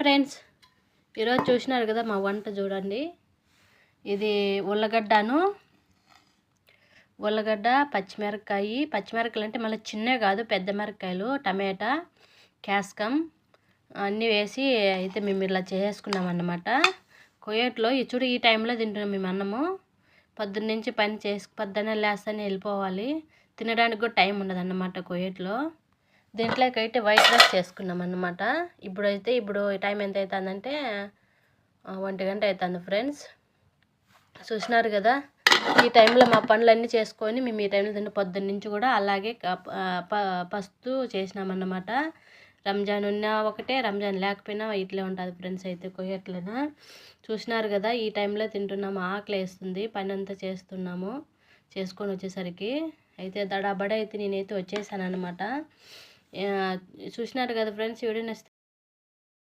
Friends, ఈరోజు చూసినారు కదా మా వంట చూడండి. ఇది ఉల్లగడ్డ, పచ్చిమిరకాయలు అంటే మళ్ళీ చిన్నవి కాదు, పెద్ద మిరకాయలు, టమాటా, క్యాప్సికం అన్నీ వేసి అయితే మేము ఇలా చేసుకున్నాం అన్నమాట. కువైట్లో ఈ టైంలో తింటున్నాం మేము అన్నము. పొద్దున్నుంచి పని చేసి పొద్దున్నే లేస్తేనే వెళ్ళిపోవాలి, తినడానికి కూడా టైం ఉండదు అన్నమాట కువైట్లో. దీంట్లోకైతే వైట్ రైస్ చేసుకున్నాం అన్నమాట. ఇప్పుడు టైం ఎంత అవుతుందంటే 1 గంట అవుతుంది ఫ్రెండ్స్. చూసినారు కదా, ఈ టైంలో మా పనులన్నీ చేసుకొని మేము ఈ టైంలో తిన్న పొద్దున్నుంచి కూడా అలాగే పస్తు చేసినామన్నమాట. రంజాన్ ఉన్నా ఒకటే, రంజాన్ లేకపోయినా ఇట్లే ఉంటుంది ఫ్రెండ్స్. అయితే కువైట్లోన చూసినారు కదా, ఈ టైంలో తింటున్నాము. ఆకలి వేస్తుంది, పని అంతా చేసుకొని వచ్చేసరికి అయితే దడాబడ అయితే నేనైతే వచ్చేసాను అనమాట. చూసినారు కదా ఫ్రెండ్స్. వీడియో నచ్చితే